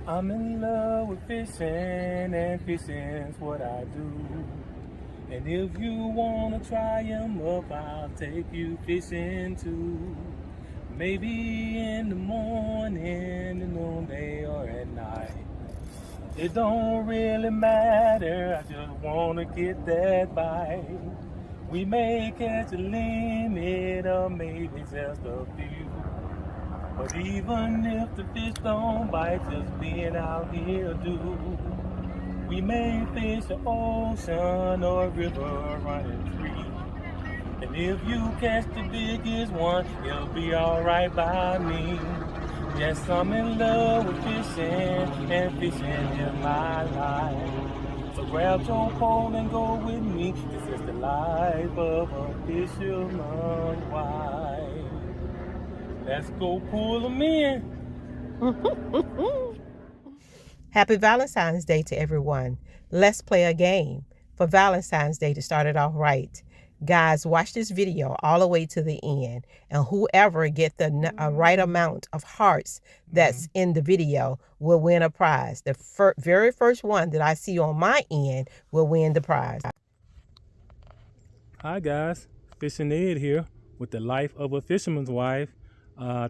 I'm in love with fishing, and fishing's what I do. And if you wanna try 'em up, I'll take you fishing too. Maybe in the morning, the noonday, or at night. It don't really matter, I just wanna get that bite. We may catch a limit, or maybe just a few. But even if the fish don't bite, just being out here do. We may fish an ocean or a river running free. And if you catch the biggest one, it'll be alright by me. Yes, I'm in love with fishing, and fishing is my life. So grab your pole and go with me. This is the life of a fisherman's wife. Let's go pull them in. Happy Valentine's Day to everyone. Let's play a game for Valentine's Day to start it off right. Guys, watch this video all the way to the end, and whoever get the right amount of hearts that's in the video will win a prize. The very first one that I see on my end will win the prize. Hi guys, Fishin Ed here with the life of a fisherman's wife.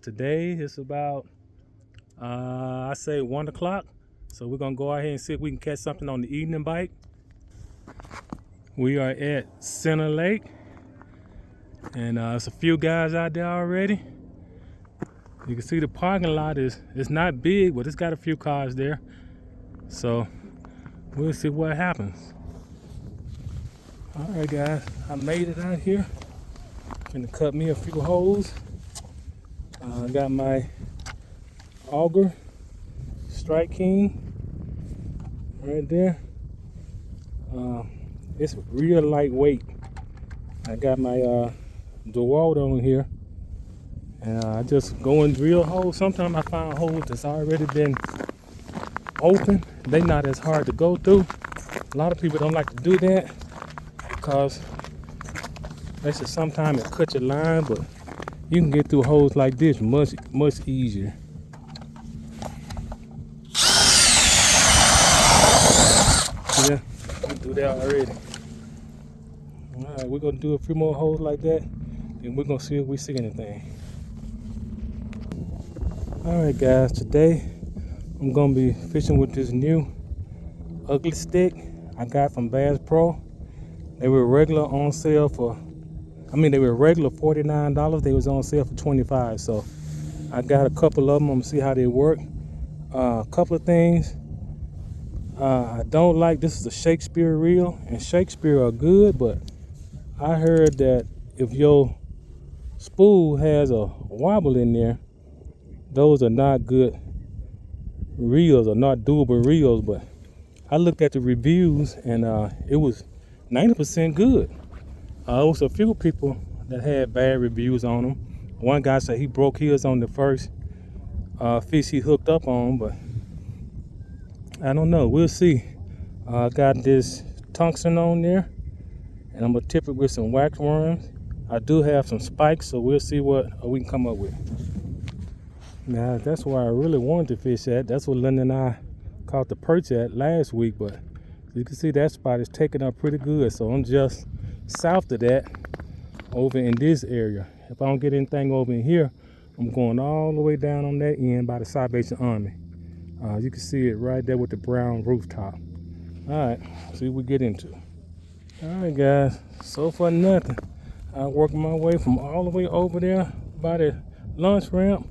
Today it's about I say 1 o'clock, so we're gonna go out here and see if we can catch something on the evening bite. We are at Center Lake, and there's a few guys out there already. You can see the parking lot is not big, but it's got a few cars there, so we'll see what happens. All right guys, I made it out here. Gonna cut me a few holes. I got my auger, Strike King, right there. It's real lightweight. I got my DeWalt on here, and I just go and drill holes. Sometimes I find holes that's already been open. They not as hard to go through. A lot of people don't like to do that because they say sometimes it cuts your line, but you can get through holes like this much easier. Yeah, we do that already. All right, we're gonna do a few more holes like that, and we're gonna see if we see anything. All right, guys, today I'm gonna be fishing with this new ugly stick I got from Bass Pro. They were regular on sale for, they were regular $49. They was on sale for $25. So I got a couple of them. I'm gonna see how they work. A couple of things. I don't like, this is a Shakespeare reel, and Shakespeare are good, but I heard that if your spool has a wobble in there, those are not good reels, or not doable reels. But I looked at the reviews, and it was 90% good. There was a few people that had bad reviews on them. One guy said he broke his on the first fish he hooked up on, but I don't know. We'll see. I got this tungsten on there, and I'm gonna tip it with some wax worms. I do have some spikes, so we'll see what we can come up with. Now, that's where I really wanted to fish at. That's what London and I caught the perch at last week, but you can see that spot is taking up pretty good. So I'm just south of that, over in this area. If I don't get anything over in here, I'm going all the way down on that end by the Salvation Army. You can see it right there with the brown rooftop. All right, see what we get into. All right, guys, so far nothing. I worked my way from all the way over there by the lunch ramp,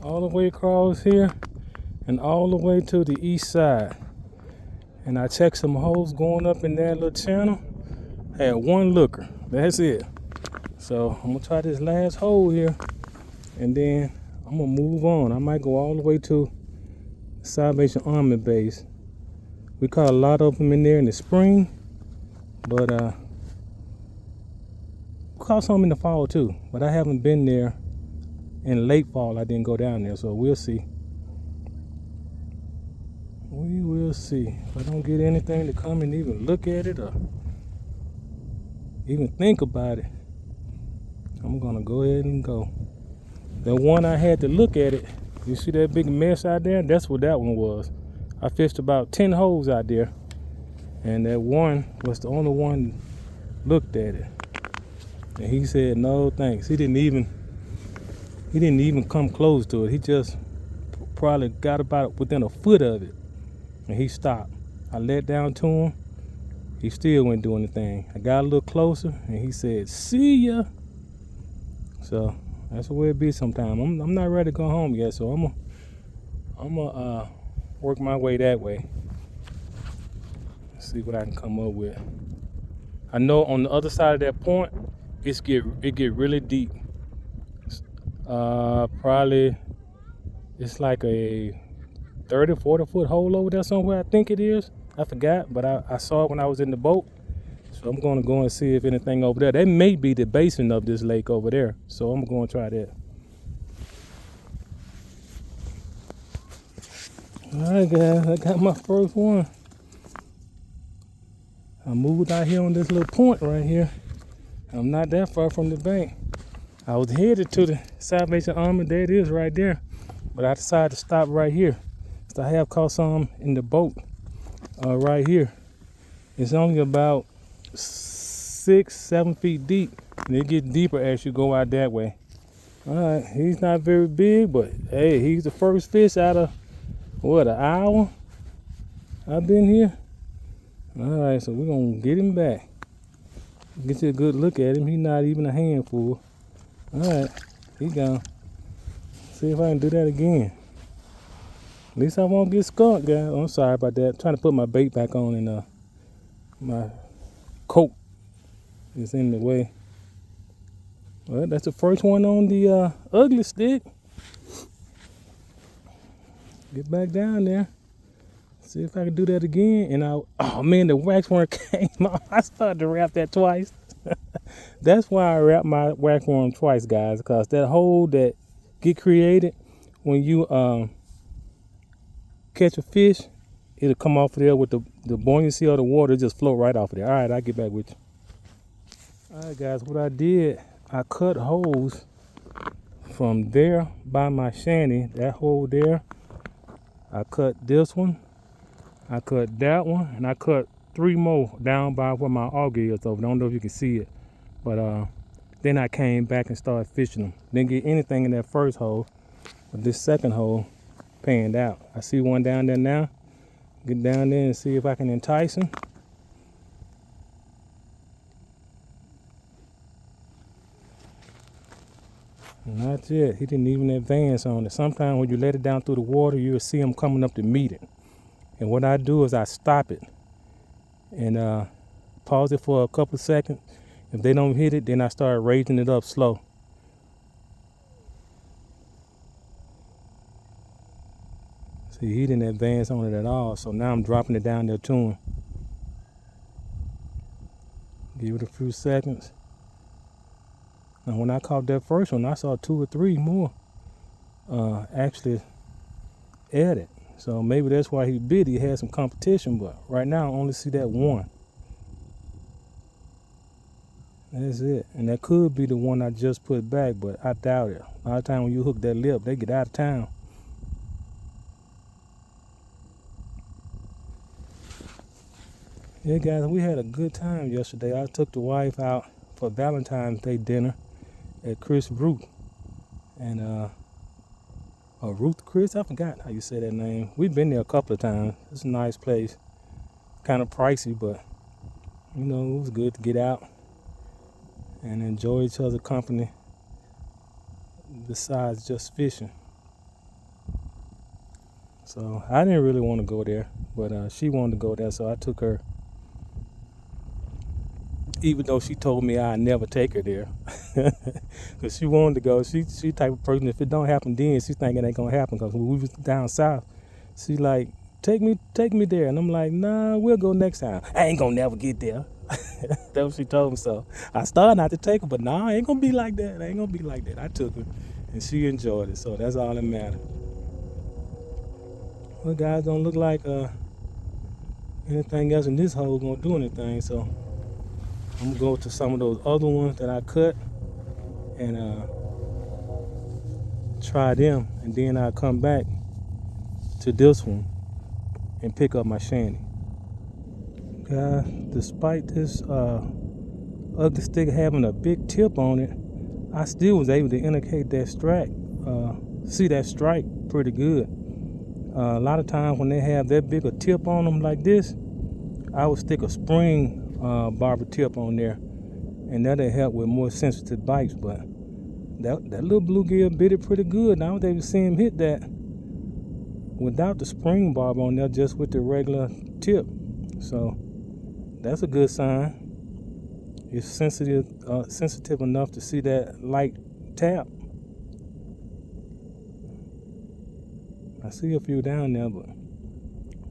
all the way across here, and all the way to the east side. And I checked some holes going up in that little channel. Had one looker, that's it. So I'm gonna try this last hole here, and then I'm gonna move on. I might go all the way to Salvation Army base. We caught a lot of them in there in the spring, but caught some in the fall too. But I haven't been there in late fall. I didn't go down there, so we'll see. We will see. If I don't get anything to come and even look at it or even think about it, I'm gonna go ahead and go. The one I had to look at it You see that big mess out there? That's what that one was. I fished about 10 holes out there, and that one was the only one looked at it. And he said no thanks. He didn't even come close to it. He just probably got about within a foot of it, and he stopped. I let down to him. He still wouldn't do anything. I got a little closer, and he said, "See ya." So that's the way it be sometimes. I'm not ready to go home yet, so I'm gonna work my way that way. See what I can come up with. I know on the other side of that point, it get really deep. Probably it's like a 30, 40 foot hole over there somewhere. I think it is. I forgot, but I saw it when I was in the boat. So I'm gonna go and see if anything over there. That may be the basin of this lake over there. So I'm gonna try that. All right, guys, I got my first one. I moved out here on this little point right here. I'm not that far from the bank. I was headed to the Salvation Army. There it is right there. But I decided to stop right here. So I have caught some in the boat right here. It's only about 6, 7 feet deep. And it gets deeper as you go out that way. All right, he's not very big, but hey, he's the first fish out of, what, an hour I've been here. All right, so we're going to get him back. Get you a good look at him. He's not even a handful. All right, he's gone. See if I can do that again. At least I won't get skunked, guys. Oh, I'm sorry about that. I'm trying to put my bait back on, and my coat is in the way. Well, that's the first one on the ugly stick. Get back down there. See if I can do that again. And oh man, the waxworm came off. I started to wrap that twice. That's why I wrap my waxworm twice, guys, because that hole that get created when you catch a fish, it'll come off of there with the buoyancy of the water, just float right off of there. All right, I'll get back with you. All right, guys, what I did, I cut holes from there by my shanty, that hole there. I cut this one, I cut that one, and I cut 3 more down by where my auger is over. I don't know if you can see it, but then I came back and started fishing them. Didn't get anything in that first hole, but this second hole panned out. I see one down there now. Get down there and see if I can entice him. Not yet. He didn't even advance on it. Sometimes when you let it down through the water, you'll see him coming up to meet it. And what I do is I stop it and pause it for a couple seconds. If they don't hit it, then I start raising it up slow. See, he didn't advance on it at all, so now I'm dropping it down there to him. Give it a few seconds. And when I caught that first one, I saw 2 or 3 more actually at it. So maybe that's why he bit. He had some competition, but right now I only see that one. That's it. And that could be the one I just put back, but I doubt it. A lot of times when you hook that lip, they get out of town. Yeah, guys, we had a good time yesterday. I took the wife out for Valentine's Day dinner at Chris Ruth. And Ruth Chris, I forgot how you say that name. We've been there a couple of times. It's a nice place. Kind of pricey, but you know, it was good to get out and enjoy each other's company besides just fishing. So I didn't really want to go there, but she wanted to go there, so I took her. Even though she told me I'd never take her there. Because she wanted to go. She type of person, if it don't happen then, she's thinking it ain't going to happen. Because when we was down south, she's like, take me there. And I'm like, nah, we'll go next time. I ain't going to never get there. That's what she told me. So I started not to take her, but nah, I ain't going to be like that. I ain't going to be like that. I took her, and she enjoyed it. So that's all that matters. Well, guys, don't look like anything else in this hole going to do anything. So I'm going to go to some of those other ones that I cut and try them, and then I'll come back to this one and pick up my shanty. Despite this ugly stick having a big tip on it, I still was able to indicate that see that strike pretty good. A lot of times when they have that big a tip on them like this, I would stick a spring barber tip on there, and that'll help with more sensitive bites. But that little bluegill bit it pretty good. I was able to see him hit that without the spring barber on there, just with the regular tip. So that's a good sign. It's sensitive enough to see that light tap. I see a few down there, but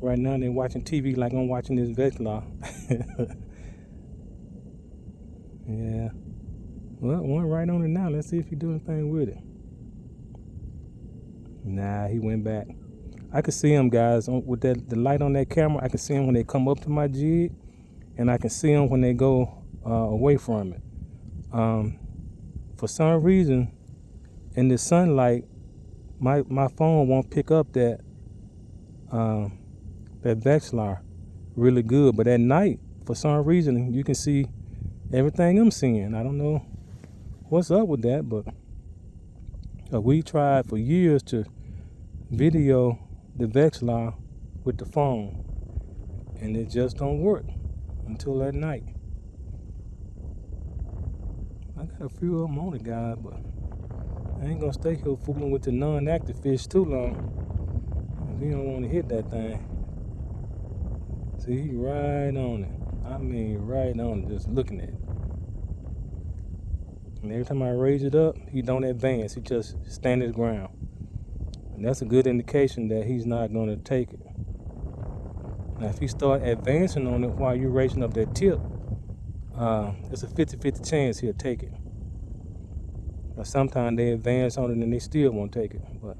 right now they're watching TV like I'm watching this Vexlar. Yeah. Well, one right on it now. Let's see if he do anything with it. Nah, he went back. I can see him, guys, with the light on that camera. I can see him when they come up to my jig, and I can see them when they go away from it. For some reason, in the sunlight, my phone won't pick up that Vexlar really good. But at night, for some reason, you can see everything I'm seeing. I don't know what's up with that, but we tried for years to video the Vexlar with the phone, and it just don't work until at night. I got a few of them on it, guys, but I ain't gonna stay here fooling with the non-active fish too long. We don't want to hit that thing. See, he right on it. I mean, right on it, just looking at it. And every time I raise it up, he don't advance. He just stand his ground. And that's a good indication that he's not going to take it. Now, if he start advancing on it while you're raising up that tip, it's a 50-50 chance he'll take it. But sometimes they advance on it and they still won't take it. But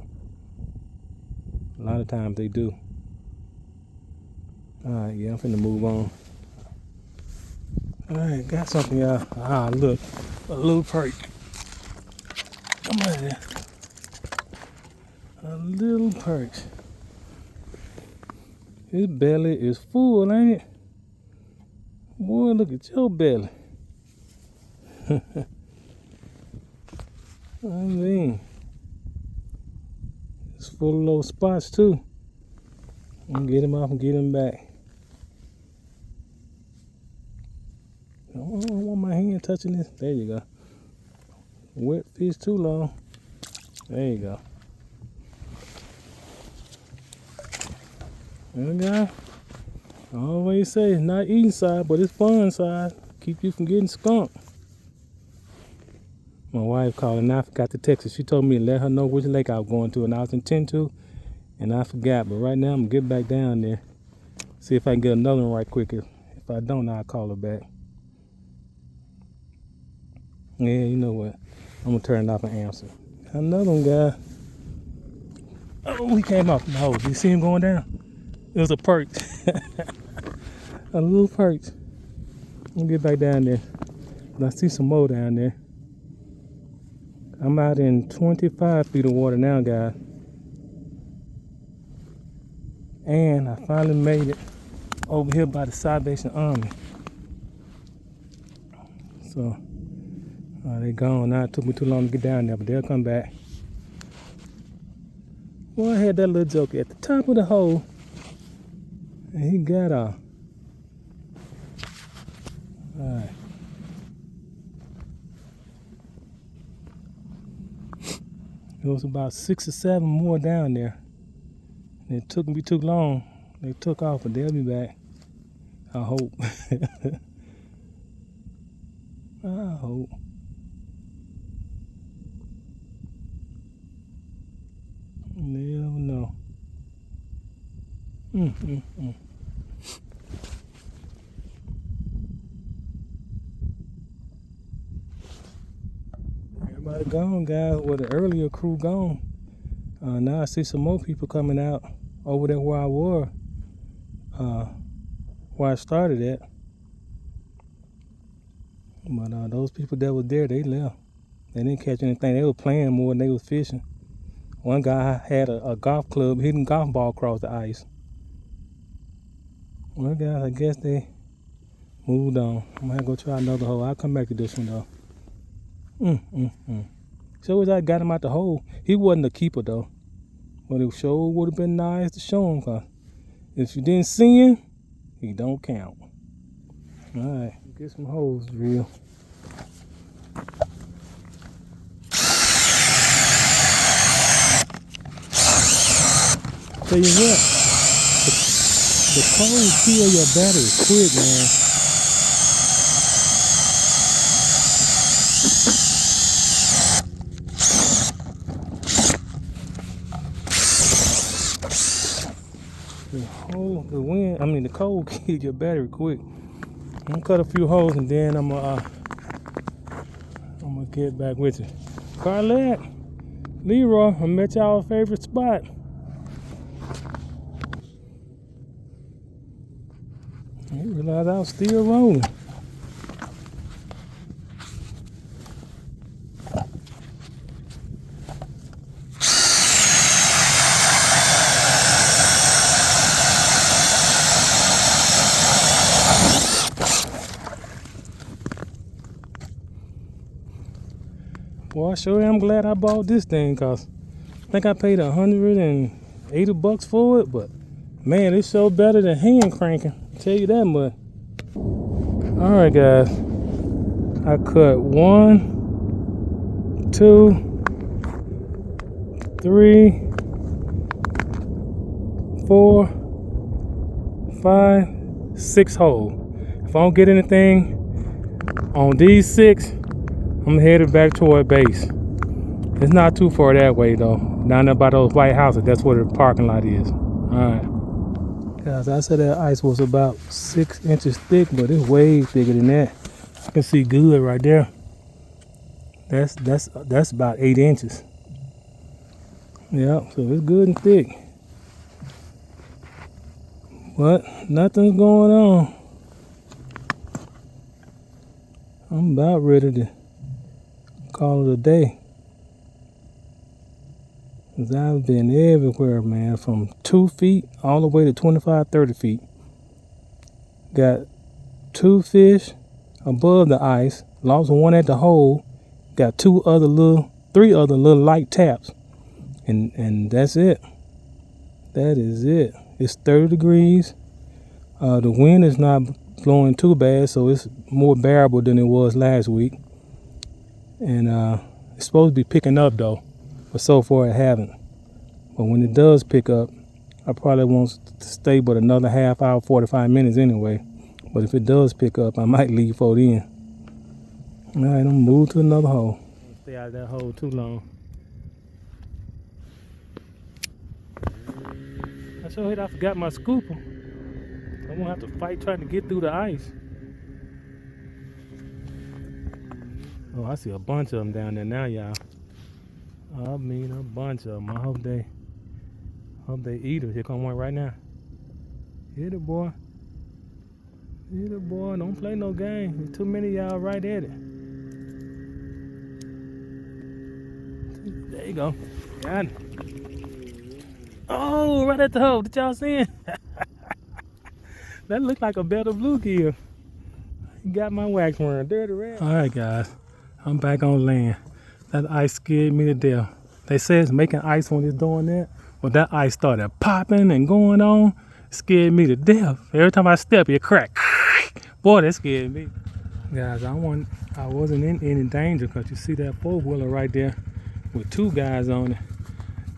a lot of times they do. All right, yeah, I'm finna move on. All right, got something, y'all. Look, a little perch. Come on here. A little perch. His belly is full, ain't it? Boy, look at your belly. I mean, it's full of little spots too. I'm gonna get him off and get him back. I don't want my hand touching this. There you go. Wet fish too long. There you go. There you go. I always say it's not eating side, but it's fun side. Keep you from getting skunked. My wife called and I forgot to text her. She told me to let her know which lake I was going to, and I was intending to, and I forgot. But right now I'm gonna get back down there, see if I can get another one right quick. If I don't, I'll call her back. Yeah, you know what? I'm gonna turn it off and answer. Another one, guy. Oh, he came off the hose. You see him going down? It was a perch. A little perch. Let me get back down there. I see some more down there. I'm out in 25 feet of water now, guys. And I finally made it over here by the Salvation Army. So, they gone now. It took me too long to get down there, but they'll come back. Well, I had that little joker at the top of the hole, and he got off. All right. There was about 6 or 7 more down there. And it took me too long. They took off, but they'll be back. I hope. I hope. Never know. Everybody gone, guys. Well, the earlier crew gone. Now I see some more people coming out over there where I was, where I started at. But those people that were there, they left. They didn't catch anything. They were playing more than they was fishing. One guy had a golf club hitting golf ball across the ice. Well, guys, I guess they moved on. I'm gonna have to go try another hole. I'll come back to this one though. So as I got him out the hole, he wasn't a keeper though. But it sure would have been nice to show him, cause if you didn't see him, he don't count. All right, get some holes real. Tell you what, the cold kill your battery quick, man. The cold kill your battery quick. I'm gonna cut a few holes and then I'm gonna get back with you. Carlette, Leroy, I'm at y'all favorite spot. I didn't realize I was still rolling. Well, I sure am glad I bought this thing, cause I think I paid $180 for it, but man, it's so better than hand cranking. I'll tell you that much. All right, guys, I cut 1, 2, 3, 4, 5, 6 holes. If I don't get anything on these 6, I'm headed back toward base. It's not too far that way though. Down there by those white houses, that's where the parking lot is. Alright. Guys, I said that ice was about 6 inches thick, but it's way thicker than that. I can see good right there. That's about 8 inches. Yeah, so it's good and thick. But nothing's going on. I'm about ready to call it a day. Cause I've been everywhere, man, from 2 feet all the way to 25, 30 feet. Got 2 fish above the ice, lost one at the hole, got 3 other little light taps, and that's it. That is it. It's 30 degrees. The wind is not blowing too bad, so it's more bearable than it was last week. And it's supposed to be picking up though, but so far it haven't. But when it does pick up, I probably won't stay but another half hour, 45 minutes anyway. But if it does pick up, I might leave for then. All right, I'm gonna move to another hole. Don't stay out of that hole too long. I sure hate I forgot my scooper. I won't have to fight trying to get through the ice. Oh, I see a bunch of them down there now, y'all. I mean, a bunch of them. I hope they eat it. Here come one right now. Hit it, boy. Hit it, boy. Don't play no game. There's too many of y'all right at it. There you go. Got it. Oh, right at the hole. Did y'all see it? That looked like a better bluegill. Got my wax worm. Dirty rat. All right, guys. I'm back on land. That ice scared me to death. They say it's making ice when it's doing that, but that ice started popping and going on. It scared me to death. Every time I step, it cracked. Boy, that scared me. Guys, I wasn't in any danger because you see that 4-wheeler right there with 2 guys on it.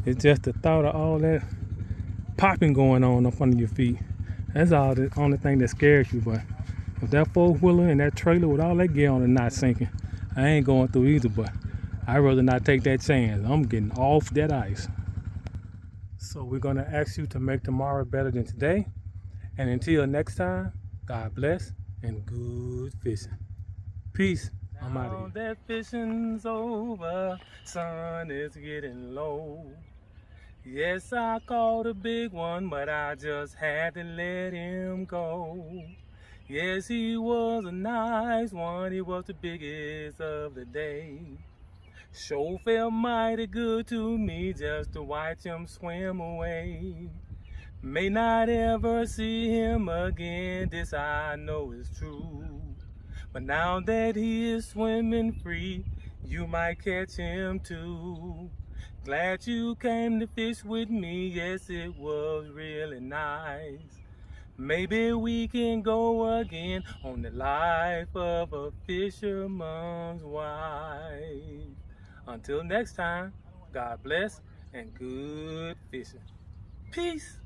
It's just the thought of all that popping going on up under your feet. That's all the only thing that scares you. But with that 4-wheeler and that trailer with all that gear on it not sinking, I ain't going through either, but I'd rather not take that chance. I'm getting off that ice. So we're gonna ask you to make tomorrow better than today. And until next time, God bless and good fishing. Peace. I'm out of here. Now that fishing's over, sun is getting low. Yes, I caught a big one, but I just had to let him go. Yes, he was a nice one. He was the biggest of the day. Sure felt mighty good to me just to watch him swim away. May not ever see him again, this I know is true. But now that he is swimming free, you might catch him too. Glad you came to fish with me, yes it was really nice. Maybe we can go again on the life of a fisherman's wife. Until next time, God bless and good fishing. Peace.